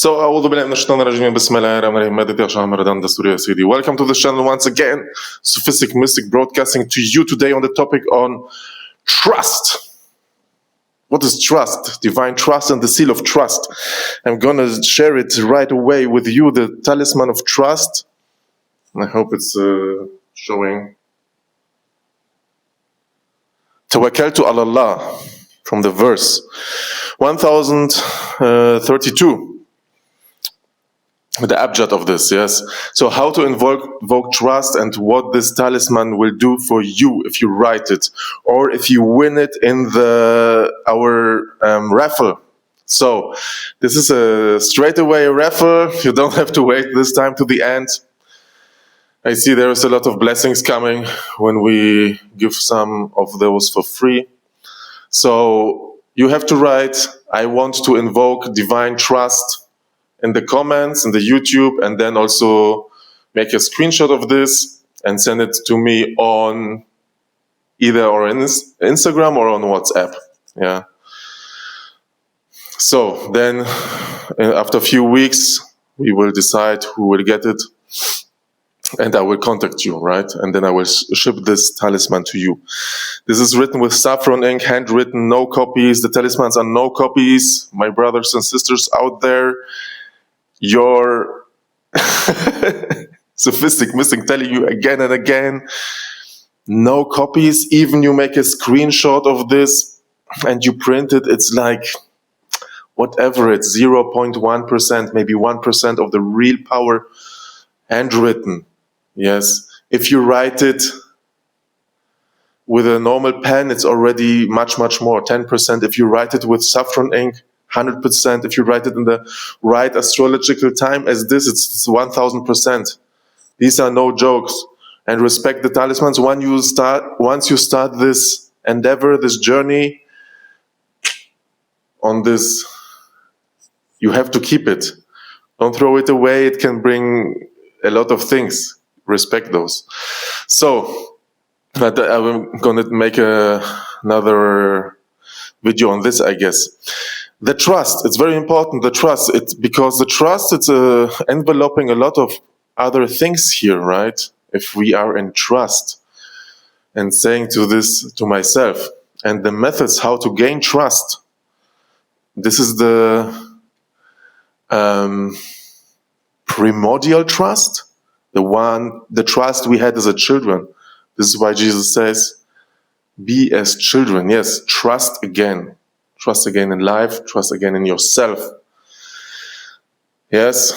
أعوذ بالله من الشيطان الرجيم بسم الله الرحمن الرحيم مدد يا شهر رمضان دستور يا سيدي. Welcome to this channel once again. Sufistic Mystic broadcasting to you today on the topic on trust. What is trust? Divine trust and the seal of trust. I'm gonna share it right away with you, the talisman of trust. I hope it's showing. Tawakkaltu ala Allah, from the verse 1032. The Abjad of this, yes. So how to invoke trust and what this talisman will do for you if you write it or if you win it in our raffle. So this is a straightaway raffle. You don't have to wait this time to the end. I see there is a lot of blessings coming when we give some of those for free. So you have to write, I want to invoke divine trust in the comments, in the YouTube, and then also make a screenshot of this and send it to me on either or in Instagram or on WhatsApp. Yeah. So then after a few weeks, we will decide who will get it. And I will contact you, right? And then I will ship this talisman to you. This is written with saffron ink, handwritten, no copies. The talismans are no copies. My brothers and sisters out there, your Sufistic Mystic telling you again and again, no copies. Even you make a screenshot of this and you print it, it's like whatever, it's 0.1%, maybe 1% of the real power handwritten. Yes, if you write it with a normal pen, it's already much, much more, 10%. If you write it with saffron ink, 100%. If you write it in the right astrological time as this, it's 1000%. These are no jokes. And respect the talismans. Once you start this endeavor, this journey on this, you have to keep it. Don't throw it away. It can bring a lot of things. Respect those. So I'm going to make another video on this, I guess. The trust, it's very important, the trust, because the trust, it's enveloping a lot of other things here, right? If we are in trust, and saying this to myself, and the methods how to gain trust. This is the primordial trust, the trust we had as a children. This is why Jesus says, be as children. Yes, trust again. Trust again in life, trust again in yourself. Yes.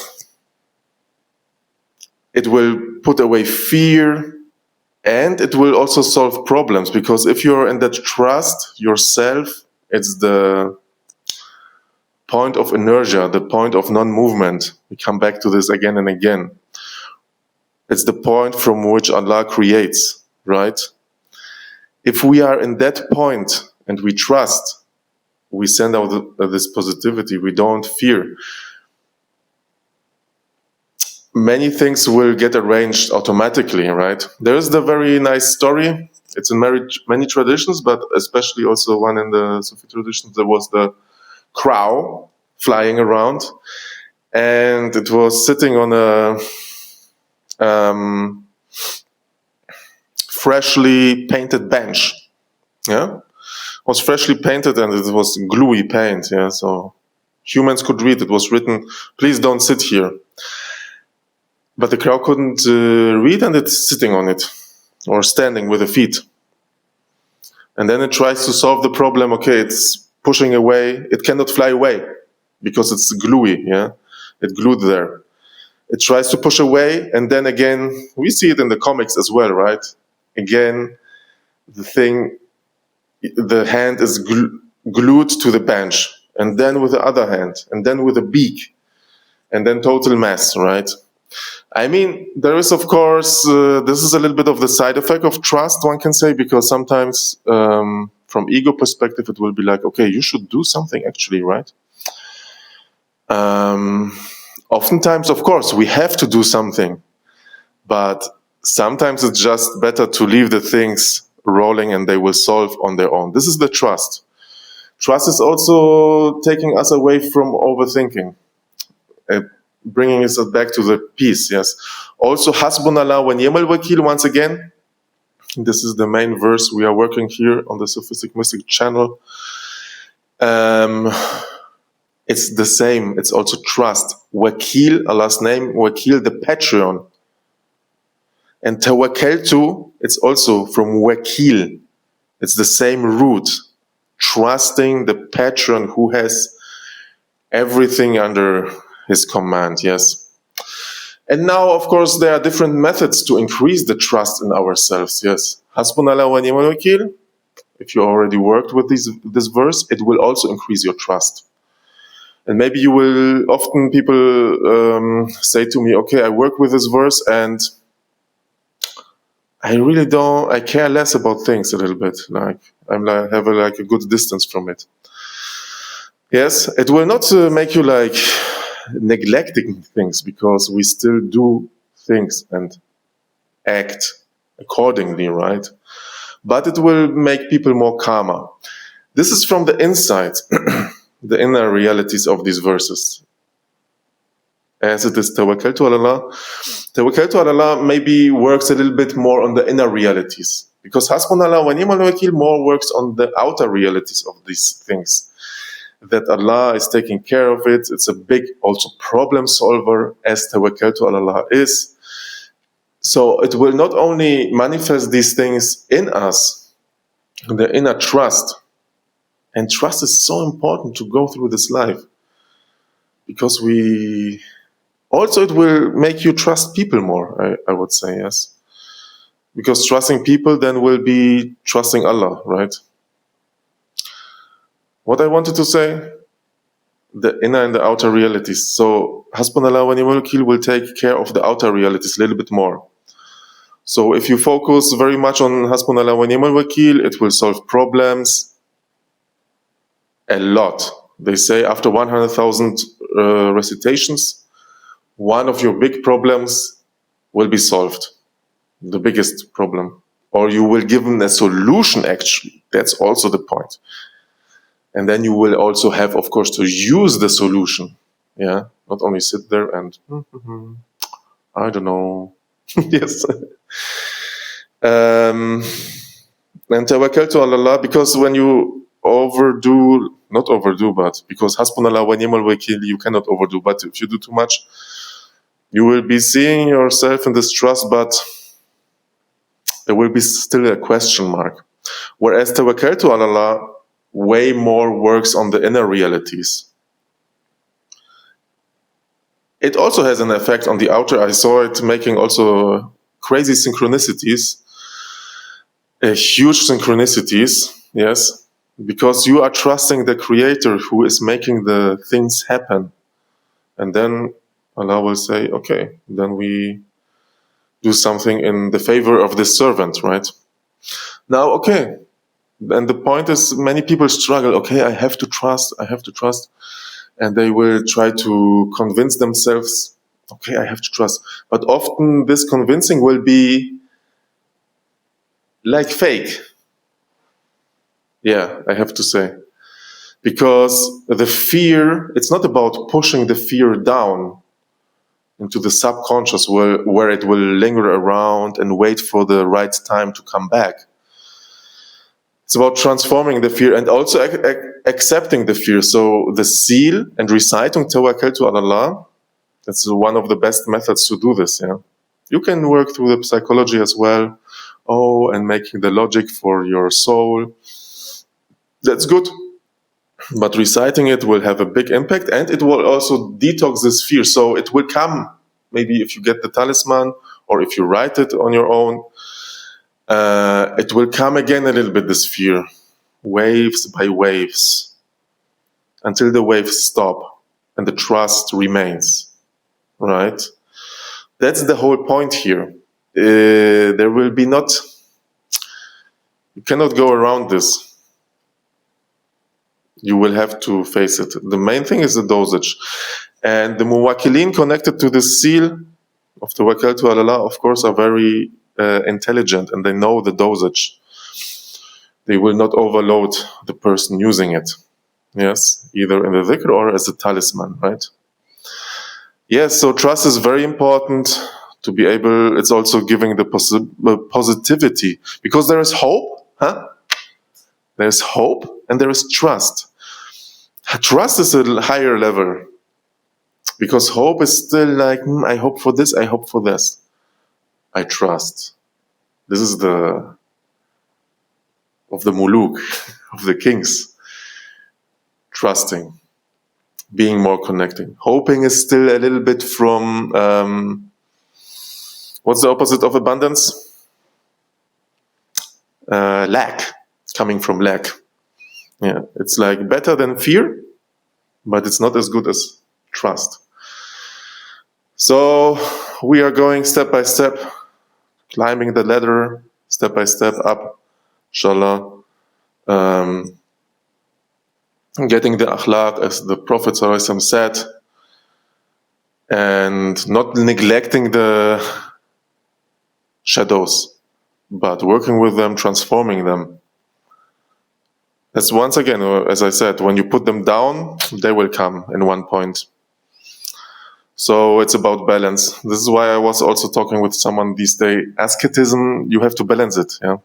It will put away fear and it will also solve problems, because if you're in that trust yourself, it's the point of inertia, the point of non-movement. We come back to this again and again. It's the point from which Allah creates, right? If we are in that point and we trust, we send out this positivity, we don't fear. Many things will get arranged automatically, right? There is the very nice story. It's in many traditions, but especially also one in the Sufi traditions. There was the crow flying around, and it was sitting on a freshly painted bench. Yeah? Was freshly painted and it was gluey paint, yeah, so humans could read. It was written, please don't sit here. But the crow couldn't read, and it's sitting on it or standing with the feet. And then it tries to solve the problem. Okay, it's pushing away. It cannot fly away because it's gluey, yeah, it glued there. It tries to push away, and then again, we see it in the comics as well, right? Again, the hand is glued to the bench, and then with the other hand, and then with a beak, and then total mess, right? I mean, there is, of course, this is a little bit of the side effect of trust, one can say, because sometimes from ego perspective, it will be like, okay, you should do something actually, right? Oftentimes, of course, we have to do something, but sometimes it's just better to leave the things rolling and they will solve on their own. This is the trust. Trust is also taking us away from overthinking. bringing us back to the peace, yes. Also, Hasbunallah wa ni'mal wakil, once again, this is the main verse we are working here on the Sufistic Mystic channel. It's the same, it's also trust. Wakil, Allah's name, Wakil, the patron. And Tawakkaltu, it's also from Wakil. It's the same root. Trusting the patron who has everything under his command, yes. And now, of course, there are different methods to increase the trust in ourselves, yes. Hasbunallah wa ni'mal wakil. If you already worked with this verse, it will also increase your trust. And maybe you will, often people say to me, okay, I work with this verse and I really don't, I care less about things a little bit. Like, have a good distance from it. Yes, it will not make you like neglecting things, because we still do things and act accordingly, right? But it will make people more calmer. This is from the inside, the inner realities of these verses. As it is Tawakkaltu ala Allah. Tawakkaltu ala Allah maybe works a little bit more on the inner realities, because Hasbunallah wa ni'mal wakil more works on the outer realities of these things. That Allah is taking care of it. It's a big also problem solver, as Tawakkaltu ala Allah is. So it will not only manifest these things in us, the inner trust. And trust is so important to go through this life, because also it will make you trust people more, I would say, yes. Because trusting people then will be trusting Allah, right? What I wanted to say, the inner and the outer realities. So Hasbunallah wa ni'mal wakil will take care of the outer realities a little bit more. So if you focus very much on Hasbunallah wa ni'mal wakil, it will solve problems a lot. They say after 100,000 recitations, one of your big problems will be solved, the biggest problem. Or you will give them a solution, actually. That's also the point. And then you will also have, of course, to use the solution. Yeah, not only sit there and, I don't know. Yes. And Tawakkaltu ala Allah, because when you not overdo, but because Hasbunallah wa ni'mal wakil, you cannot overdo, but if you do too much, you will be seeing yourself in this trust, but there will be still a question mark. Whereas Tawakkaltu ala Allah way more works on the inner realities. It also has an effect on the outer. I saw it making also crazy synchronicities, huge synchronicities, yes, because you are trusting the Creator who is making the things happen. And then Allah will say, okay, then we do something in the favor of this servant, right? Now, okay, and the point is, many people struggle, okay, I have to trust, and they will try to convince themselves, okay, I have to trust. But often this convincing will be like fake. Yeah, I have to say. Because the fear, it's not about pushing the fear down into the subconscious where it will linger around and wait for the right time to come back. It's about transforming the fear and also accepting the fear. So the seal and reciting Tawakkaltu ala Allah, that's one of the best methods to do this. Yeah, you can work through the psychology as well. And making the logic for your soul. That's good. But reciting it will have a big impact, and it will also detox this fear. So it will come, maybe if you get the talisman or if you write it on your own, it will come again a little bit, this fear, waves by waves, until the waves stop and the trust remains, right? That's the whole point here. There will be you cannot go around this. You will have to face it. The main thing is the dosage. And the muwakilin connected to the seal of Tawakkaltu ala Allah, of course, are very intelligent, and they know the dosage. They will not overload the person using it. Yes, either in the dhikr or as a talisman, right? Yes, so trust is very important to be able, it's also giving the positivity, because there is hope, huh? There's hope and there is trust. Trust is a higher level, because hope is still like, I hope for this, I hope for this. I trust. This is of the muluk, of the kings. Trusting, being more connecting. Hoping is still a little bit from, what's the opposite of abundance? Lack, coming from lack. Yeah, it's like better than fear, but it's not as good as trust. So we are going step by step, climbing the ladder, step by step up, inshallah. Getting the akhlaq, as the Prophet ﷺ said, and not neglecting the shadows, but working with them, transforming them. That's once again, as I said, when you put them down, they will come in one point. So it's about balance. This is why I was also talking with someone these days. Asceticism, you have to balance it. Yeah.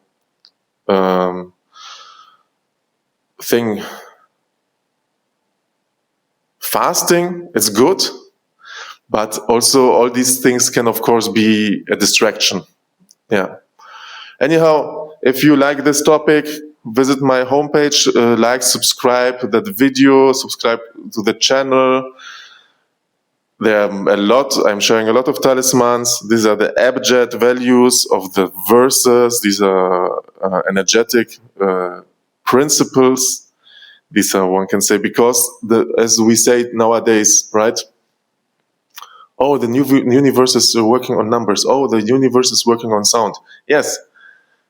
Fasting, it's good, but also all these things can, of course, be a distraction. Yeah. Anyhow, if you like this topic, visit my homepage, like, subscribe that video, subscribe to the channel. There are a lot, I'm sharing a lot of talismans. These are the abjad values of the verses. These are energetic principles. These are, one can say, because as we say nowadays, right? Oh, the new universe is working on numbers. Oh, the universe is working on sound. Yes,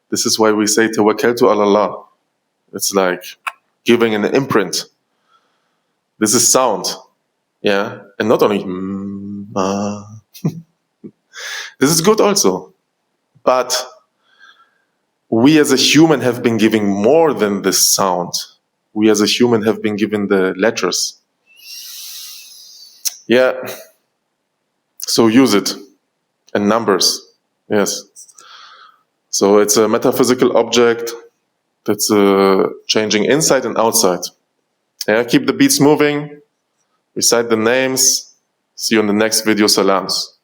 this is why we say tawakkaltu ala Allah. It's like giving an imprint. This is sound, yeah, and not only this is good also, but we as a human have been giving more than this sound. We as a human have been given the letters. Yeah. So use it. And numbers. Yes. So it's a metaphysical object that's changing inside and outside. Yeah. Keep the beats moving. Recite the names. See you in the next video. Salams.